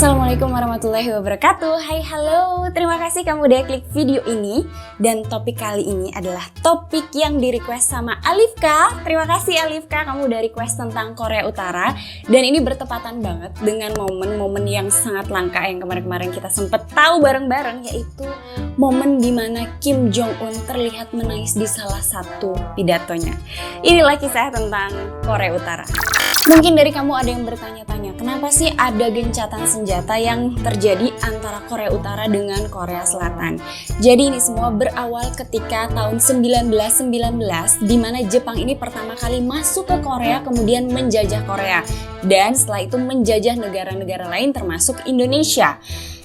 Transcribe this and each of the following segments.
Assalamualaikum warahmatullahi wabarakatuh. Hai halo, terima kasih kamu udah klik video ini. Dan topik kali ini adalah topik yang di request sama Alifka. Terima kasih Alifka, kamu udah request tentang Korea Utara. Dan ini bertepatan banget dengan momen-momen yang sangat langka yang kemarin-kemarin kita sempet tahu bareng-bareng, yaitu momen dimana Kim Jong Un terlihat menangis di salah satu pidatonya. Inilah kisah tentang Korea Utara. Mungkin dari kamu ada yang bertanya-tanya, kenapa sih ada gencatan senjata yang terjadi antara Korea Utara dengan Korea Selatan? Jadi ini semua berawal ketika tahun 1919 di mana Jepang ini pertama kali masuk ke Korea kemudian menjajah Korea. Dan setelah itu menjajah negara-negara lain termasuk Indonesia.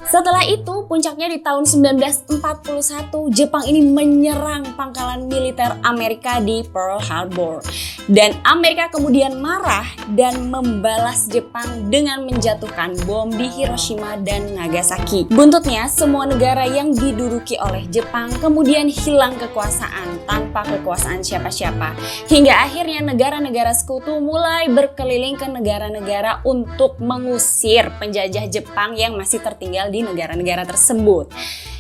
Setelah itu, puncaknya di tahun 1941, Jepang ini menyerang pangkalan militer Amerika di Pearl Harbor. Dan Amerika kemudian marah dan membalas Jepang dengan menjatuhkan bom di Hiroshima dan Nagasaki. Buntutnya, semua negara yang diduduki oleh Jepang kemudian hilang kekuasaan tanpa kekuasaan siapa-siapa. Hingga akhirnya negara-negara sekutu mulai berkeliling ke negara-negara untuk mengusir penjajah Jepang yang masih tertinggal di negara-negara tersebut.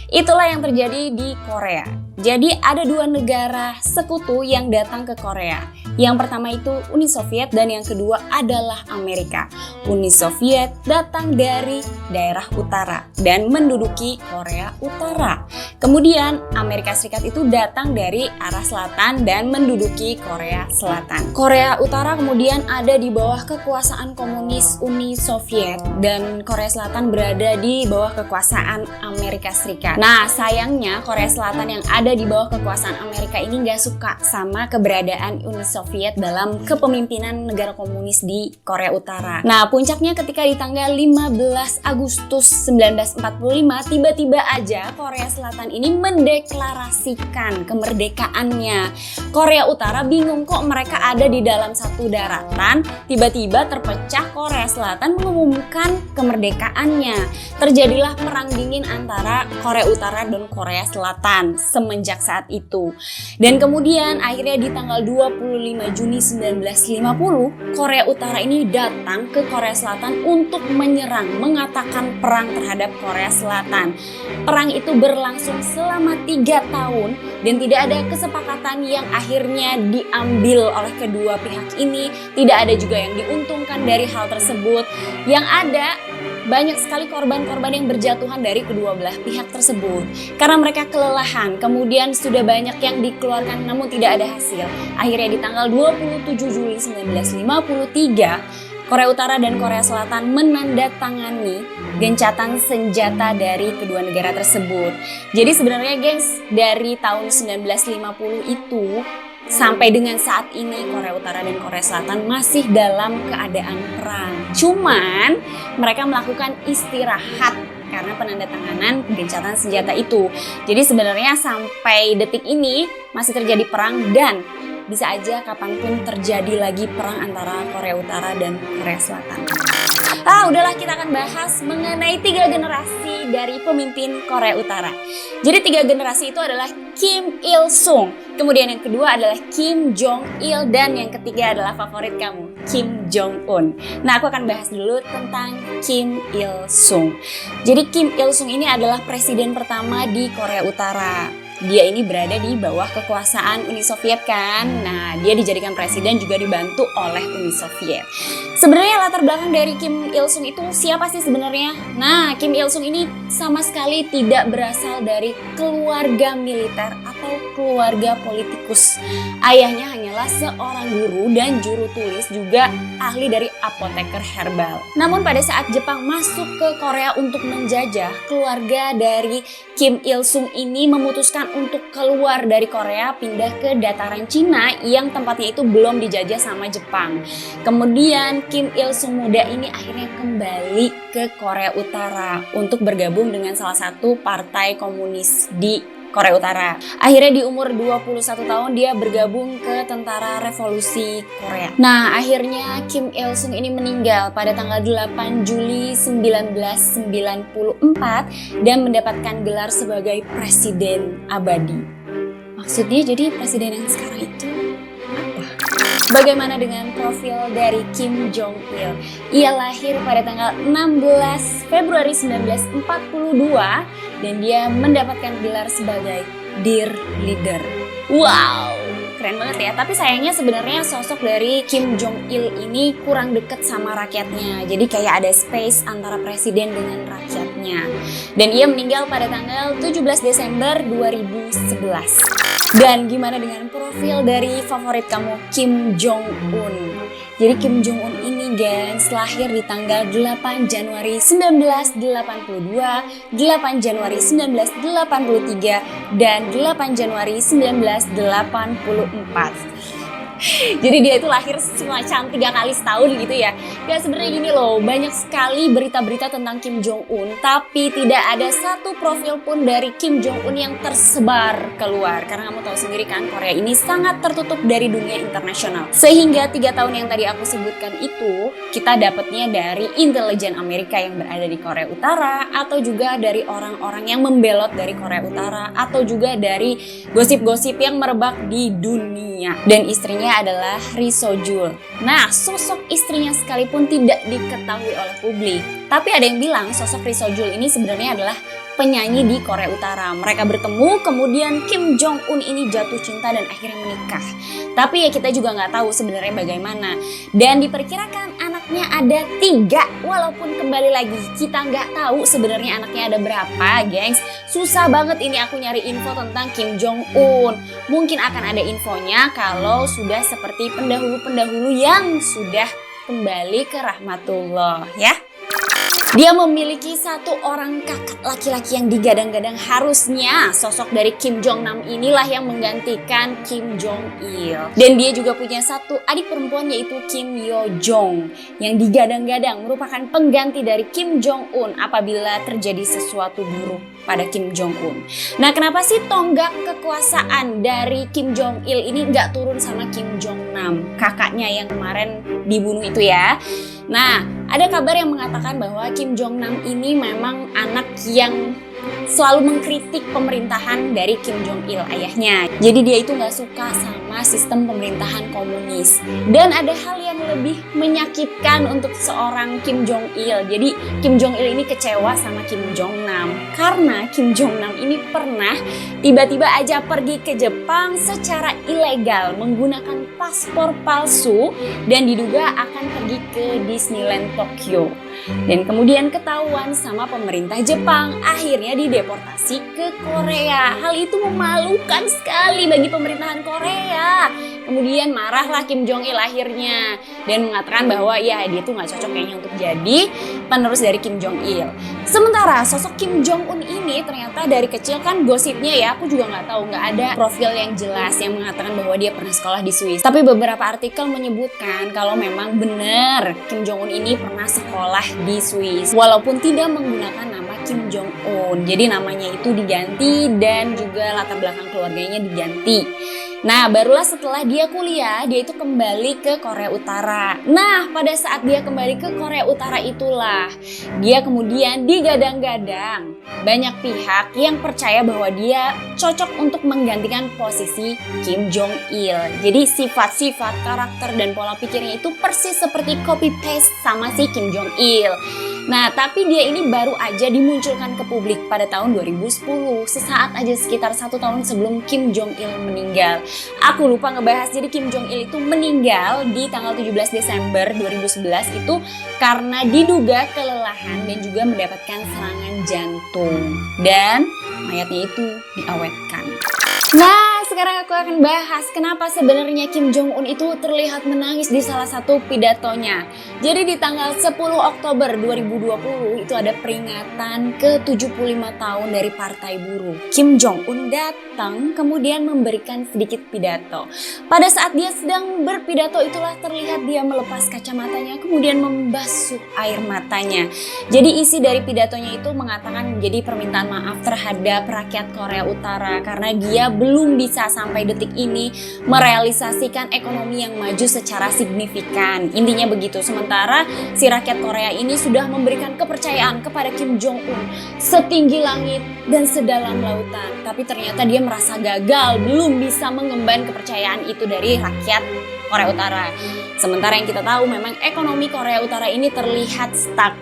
Itulah yang terjadi di Korea. Jadi ada dua negara sekutu yang datang ke Korea. Yang pertama itu Uni Soviet dan yang kedua adalah Amerika. Uni Soviet datang dari daerah utara dan menduduki Korea Utara. Kemudian Amerika Serikat itu datang dari arah selatan dan menduduki Korea Selatan. Korea Utara kemudian ada di bawah kekuasaan komunis Uni Soviet dan Korea Selatan berada di bawah kekuasaan Amerika Serikat. Nah, sayangnya Korea Selatan yang ada di bawah kekuasaan Amerika ini nggak suka sama keberadaan Uni Soviet dalam kepemimpinan negara komunis di Korea Utara. Nah, puncaknya ketika di tanggal 15 Agustus 1945, tiba-tiba aja Korea Selatan ini mendeklarasikan kemerdekaannya. Korea Utara bingung kok mereka ada di dalam satu daratan, tiba-tiba terpecah Korea Selatan mengumumkan kemerdekaannya. Terjadilah perang dingin antara Korea Utara dan Korea Selatan semenjak saat itu. Dan kemudian akhirnya di tanggal 25 Juni 1950, Korea Utara ini datang ke Korea Selatan untuk menyerang, mengatakan perang terhadap Korea Selatan. Perang itu berlangsung selama 3 tahun dan tidak ada kesepakatan yang akhirnya diambil oleh kedua pihak ini. Tidak ada juga yang diuntungkan dari hal tersebut. Yang ada banyak sekali korban-korban yang berjatuhan dari kedua belah pihak tersebut. Karena mereka kelelahan, kemudian sudah banyak yang dikeluarkan namun tidak ada hasil. Akhirnya di tanggal 27 Juli 1953, Korea Utara dan Korea Selatan menandatangani gencatan senjata dari kedua negara tersebut. Jadi sebenarnya gengs, dari tahun 1950 itu sampai dengan saat ini Korea Utara dan Korea Selatan masih dalam keadaan perang. Cuman mereka melakukan istirahat karena penandatanganan gencatan senjata itu. Jadi sebenarnya sampai detik ini masih terjadi perang dan bisa aja kapanpun terjadi lagi perang antara Korea Utara dan Korea Selatan. Udahlah, kita akan bahas mengenai 3 generasi dari pemimpin Korea Utara. Jadi 3 generasi itu adalah Kim Il Sung, kemudian yang kedua adalah Kim Jong Il, dan yang ketiga adalah favorit kamu, Kim Jong Un. Nah, aku akan bahas dulu tentang Kim Il Sung. Jadi Kim Il Sung ini adalah presiden pertama di Korea Utara. Dia ini berada di bawah kekuasaan Uni Soviet kan. Nah, dia dijadikan presiden juga dibantu oleh Uni Soviet. Sebenarnya latar belakang dari Kim Il Sung itu siapa sih sebenarnya? Nah, Kim Il Sung ini sama sekali tidak berasal dari keluarga militer atau keluarga politikus. Ayahnya hanyalah seorang guru dan juru tulis, juga ahli dari apoteker herbal. Namun pada saat Jepang masuk ke Korea untuk menjajah, keluarga dari Kim Il Sung ini memutuskan untuk keluar dari Korea, pindah ke dataran Cina yang tempatnya itu belum dijajah sama Jepang. Kemudian Kim Il Sung muda ini akhirnya kembali ke Korea Utara untuk bergabung dengan salah satu partai komunis di Korea Utara. Akhirnya di umur 21 tahun dia bergabung ke Tentara Revolusi Korea. Nah, akhirnya Kim Il Sung ini meninggal pada tanggal 8 Juli 1994 dan mendapatkan gelar sebagai Presiden Abadi. Maksudnya jadi presiden yang sekarang itu apa? Bagaimana dengan profil dari Kim Jong Il? Ia lahir pada tanggal 16 Februari 1942 dan dia mendapatkan gelar sebagai Dear Leader. Wow, keren banget ya. Tapi sayangnya sebenarnya sosok dari Kim Jong Il ini kurang deket sama rakyatnya. Jadi kayak ada space antara presiden dengan rakyatnya. Dan ia meninggal pada tanggal 17 Desember 2011. Dan gimana dengan profil dari favorit kamu, Kim Jong Un? Jadi Kim Jong Un ini guys lahir di tanggal 8 Januari 1982, 8 Januari 1983, dan 8 Januari 1984. Jadi dia itu lahir semacam 3 kali setahun gitu ya. Ya sebenarnya gini loh, banyak sekali berita-berita tentang Kim Jong Un, tapi tidak ada satu profil pun dari Kim Jong Un yang tersebar keluar. Karena kamu tahu sendiri kan, Korea ini sangat tertutup dari dunia internasional. Sehingga 3 tahun yang tadi aku sebutkan itu, kita dapatnya dari intelijen Amerika yang berada di Korea Utara, atau juga dari orang-orang yang membelot dari Korea Utara, atau juga dari gosip-gosip yang merebak di dunia. Dan istrinya adalah Ri Sojul. Nah, sosok istrinya sekalipun tidak diketahui oleh publik. Tapi ada yang bilang sosok Ri Sojul ini sebenarnya adalah penyanyi di Korea Utara. Mereka bertemu, kemudian Kim Jong Un ini jatuh cinta dan akhirnya menikah. Tapi ya kita juga nggak tahu sebenarnya bagaimana. Dan diperkirakan anaknya ada 3, walaupun kembali lagi kita nggak tahu sebenarnya anaknya ada berapa, gengs. Susah banget ini aku nyari info tentang Kim Jong Un. Mungkin akan ada infonya kalau sudah seperti pendahulu-pendahulu yang sudah kembali ke rahmatullah ya. Dia memiliki 1 orang kakak laki-laki yang digadang-gadang. Harusnya sosok dari Kim Jong Nam inilah yang menggantikan Kim Jong Il. Dan dia juga punya 1 adik perempuan yaitu Kim Yo Jong yang digadang-gadang merupakan pengganti dari Kim Jong Un apabila terjadi sesuatu buruk pada Kim Jong Un. Nah, kenapa sih tonggak kekuasaan dari Kim Jong Il ini nggak turun sama Kim Jong Nam, kakaknya yang kemarin dibunuh itu ya? Nah, ada kabar yang mengatakan bahwa Kim Jong Nam ini memang anak yang selalu mengkritik pemerintahan dari Kim Jong Il ayahnya. Jadi dia itu nggak suka sama sistem pemerintahan komunis. Dan ada hal yang lebih menyakitkan untuk seorang Kim Jong Il. Jadi Kim Jong Il ini kecewa sama Kim Jong Nam karena Kim Jong Nam ini pernah tiba-tiba aja pergi ke Jepang secara ilegal menggunakan paspor palsu dan diduga akan pergi ke Disneyland Tokyo. Dan kemudian ketahuan sama pemerintah Jepang, akhirnya dideportasi ke Korea. Hal itu memalukan sekali bagi pemerintahan Korea. Kemudian marahlah Kim Jong Il akhirnya dan mengatakan bahwa ya dia tuh nggak cocok kayaknya untuk jadi penerus dari Kim Jong Il. Sementara sosok Kim Jong Un ini ternyata dari kecil kan gosipnya ya, aku juga nggak tahu, nggak ada profil yang jelas yang mengatakan bahwa dia pernah sekolah di Swiss. Tapi beberapa artikel menyebutkan kalau memang benar Kim Jong Un ini pernah sekolah di Swiss, walaupun tidak menggunakan nama Kim Jong Un. Jadi namanya itu diganti dan juga latar belakang keluarganya diganti. Nah, barulah setelah dia kuliah, dia itu kembali ke Korea Utara. Nah, pada saat dia kembali ke Korea Utara itulah dia kemudian digadang-gadang banyak pihak yang percaya bahwa dia cocok untuk menggantikan posisi Kim Jong Il. Jadi sifat-sifat, karakter, dan pola pikirnya itu persis seperti copy-paste sama si Kim Jong Il. Nah, tapi dia ini baru aja dimunculkan ke publik pada tahun 2010, sesaat aja sekitar 1 tahun sebelum Kim Jong Il meninggal. Aku lupa ngebahas, jadi Kim Jong Il itu meninggal di tanggal 17 Desember 2011 itu karena diduga kelelahan dan juga mendapatkan serangan jantung. Dan mayatnya itu diawetkan. Nah, sekarang aku akan bahas kenapa sebenarnya Kim Jong Un itu terlihat menangis di salah satu pidatonya. Jadi di tanggal 10 Oktober 2020 itu ada peringatan ke-75 tahun dari Partai Buruh. Kim Jong Un datang kemudian memberikan sedikit pidato. Pada saat dia sedang berpidato itulah terlihat dia melepas kacamatanya kemudian membasuh air matanya. Jadi isi dari pidatonya itu mengatakan menjadi permintaan maaf terhadap rakyat Korea Utara karena dia belum bisa sampai detik ini merealisasikan ekonomi yang maju secara signifikan. Intinya begitu. Sementara si rakyat Korea ini sudah memberikan kepercayaan kepada Kim Jong Un setinggi langit dan sedalam lautan. Tapi ternyata dia merasa gagal, belum bisa mengemban kepercayaan itu dari rakyat Korea Utara. Sementara yang kita tahu memang ekonomi Korea Utara ini terlihat stuck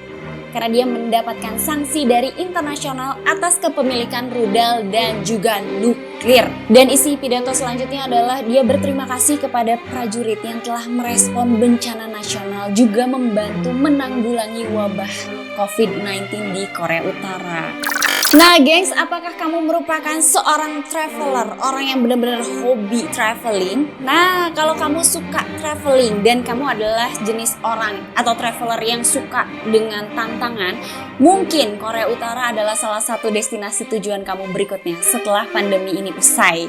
karena dia mendapatkan sanksi dari internasional atas kepemilikan rudal dan juga nuklir. Dan isi pidato selanjutnya adalah dia berterima kasih kepada prajurit yang telah merespon bencana nasional juga membantu menanggulangi wabah COVID-19 di Korea Utara. Nah gengs, apakah kamu merupakan seorang traveler, orang yang benar-benar hobi traveling? Nah, kalau kamu suka traveling dan kamu adalah jenis orang atau traveler yang suka dengan tantangan, mungkin Korea Utara adalah salah satu destinasi tujuan kamu berikutnya setelah pandemi ini usai.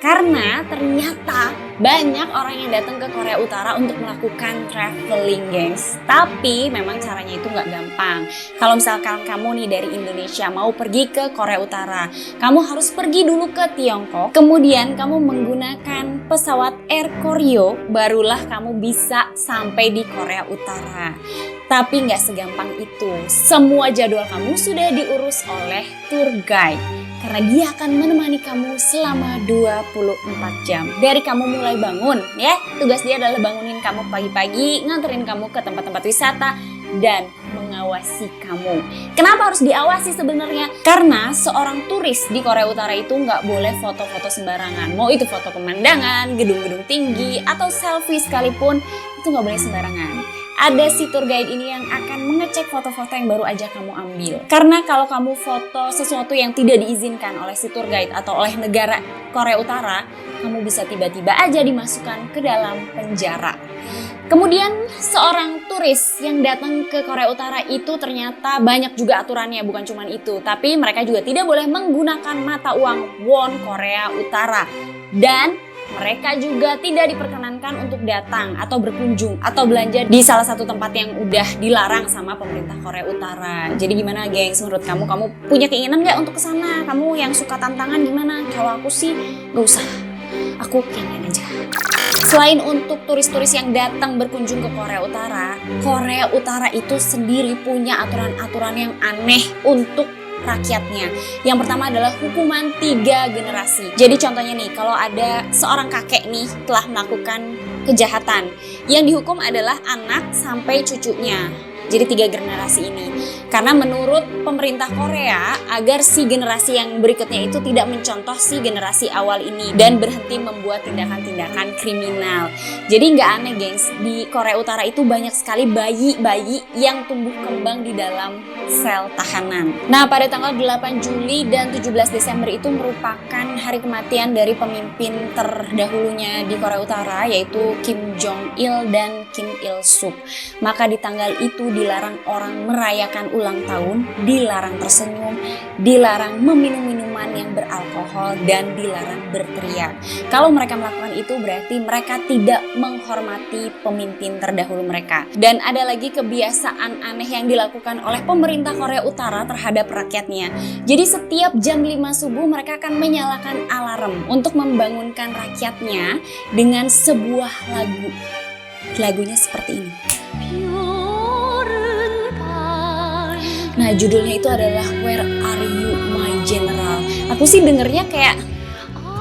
Karena ternyata banyak orang yang datang ke Korea Utara untuk melakukan traveling gengs. Tapi memang caranya itu nggak gampang. Kalau misalkan kamu nih dari Indonesia mau pergi ke Korea Utara, kamu harus pergi dulu ke Tiongkok, kemudian kamu menggunakan pesawat Air Koryo, barulah kamu bisa sampai di Korea Utara. Tapi nggak segampang itu. Semua jadwal kamu sudah diurus oleh tour guide, karena dia akan menemani kamu selama 24 jam. Dari kamu mulai bangun, ya, tugas dia adalah bangunin kamu pagi-pagi, nganterin kamu ke tempat-tempat wisata, dan mengawasi kamu. Kenapa harus diawasi sebenarnya? Karena seorang turis di Korea Utara itu nggak boleh foto-foto sembarangan. Mau itu foto pemandangan, gedung-gedung tinggi, atau selfie sekalipun, itu nggak boleh sembarangan. Ada si tour guide ini yang akan mengecek foto-foto yang baru aja kamu ambil. Karena kalau kamu foto sesuatu yang tidak diizinkan oleh si tour guide atau oleh negara Korea Utara, kamu bisa tiba-tiba aja dimasukkan ke dalam penjara. Kemudian seorang turis yang datang ke Korea Utara itu ternyata banyak juga aturannya, bukan cuma itu. Tapi mereka juga tidak boleh menggunakan mata uang won Korea Utara. Dan mereka juga tidak diperkenankan untuk datang atau berkunjung atau belanja di salah satu tempat yang udah dilarang sama pemerintah Korea Utara. Jadi gimana gengs, menurut kamu punya keinginan nggak untuk kesana? Kamu yang suka tantangan gimana? Kalau aku sih nggak usah, aku pengen aja. Selain untuk turis-turis yang datang berkunjung ke Korea Utara itu sendiri punya aturan-aturan yang aneh untuk rakyatnya. Yang pertama adalah hukuman 3 generasi. Jadi contohnya nih, kalau ada seorang kakek nih telah melakukan kejahatan, yang dihukum adalah anak sampai cucunya. Jadi 3 generasi ini. Karena menurut pemerintah Korea, agar si generasi yang berikutnya itu tidak mencontoh si generasi awal ini dan berhenti membuat tindakan-tindakan kriminal. Jadi nggak aneh gengs, di Korea Utara itu banyak sekali bayi-bayi yang tumbuh kembang di dalam sel tahanan. Nah, pada tanggal 8 Juli dan 17 Desember itu merupakan hari kematian dari pemimpin terdahulunya di Korea Utara, yaitu Kim Jong Il dan Kim Il Suk. Maka di tanggal itu dilarang orang merayakan ulang tahun, dilarang tersenyum, dilarang meminum minuman yang beralkohol, dan dilarang berteriak. Kalau mereka melakukan itu berarti mereka tidak menghormati pemimpin terdahulu mereka. Dan ada lagi kebiasaan aneh yang dilakukan oleh pemerintah Korea Utara terhadap rakyatnya. Jadi setiap jam 5 subuh mereka akan menyalakan alarm untuk membangunkan rakyatnya dengan sebuah lagu. Lagunya seperti ini. Nah, judulnya itu adalah Where Are You My General. Aku sih dengernya kayak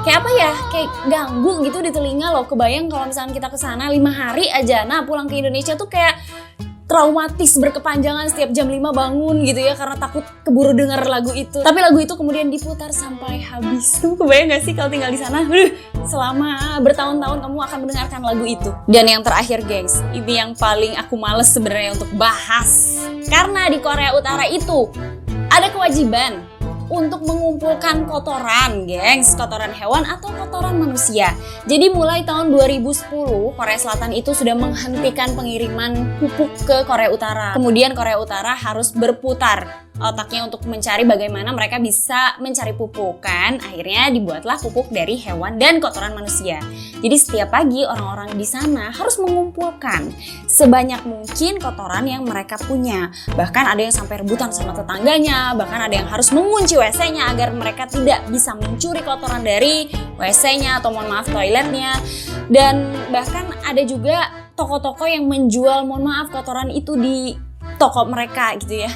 apa ya, kayak ganggu gitu di telinga loh. Kebayang kalau misalnya kita kesana 5 hari aja, nah pulang ke Indonesia tuh kayak traumatis berkepanjangan, setiap jam 5 bangun gitu ya, karena takut keburu denger lagu itu. Tapi lagu itu kemudian diputar sampai habis. Kamu kebayang gak sih kalau tinggal di sana? Selama bertahun-tahun kamu akan mendengarkan lagu itu. Dan yang terakhir gengs, ini yang paling aku males sebenarnya untuk bahas. Karena di Korea Utara itu ada kewajiban untuk mengumpulkan kotoran, gengs, kotoran hewan atau kotoran manusia. Jadi mulai tahun 2010, Korea Selatan itu sudah menghentikan pengiriman pupuk ke Korea Utara. Kemudian Korea Utara harus berputar otaknya untuk mencari bagaimana mereka bisa mencari pupuk, kan? Akhirnya dibuatlah pupuk dari hewan dan kotoran manusia. Jadi setiap pagi orang-orang di sana harus mengumpulkan sebanyak mungkin kotoran yang mereka punya. Bahkan ada yang sampai rebutan sama tetangganya, bahkan ada yang harus mengunci WC-nya agar mereka tidak bisa mencuri kotoran dari WC-nya atau mohon maaf toiletnya. Dan bahkan ada juga toko-toko yang menjual mohon maaf kotoran itu di toko mereka gitu ya.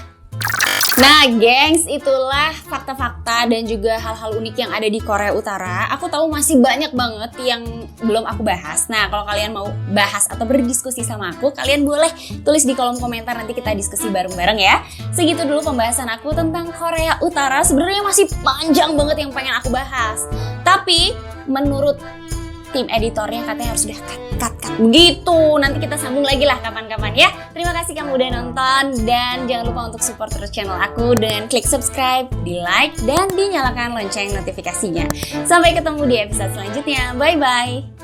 Nah, gengs, itulah fakta-fakta dan juga hal-hal unik yang ada di Korea Utara. Aku tahu masih banyak banget yang belum aku bahas. Nah, kalau kalian mau bahas atau berdiskusi sama aku, kalian boleh tulis di kolom komentar, nanti kita diskusi bareng-bareng ya. Segitu dulu pembahasan aku tentang Korea Utara. Sebenarnya masih panjang banget yang pengen aku bahas. Tapi menurut tim editornya katanya harus udah cut begitu. Nanti kita sambung lagi lah kapan-kapan ya. Terima kasih kamu udah nonton, dan jangan lupa untuk support terus channel aku dengan klik subscribe, di like, dan dinyalakan lonceng notifikasinya. Sampai ketemu di episode selanjutnya. Bye bye.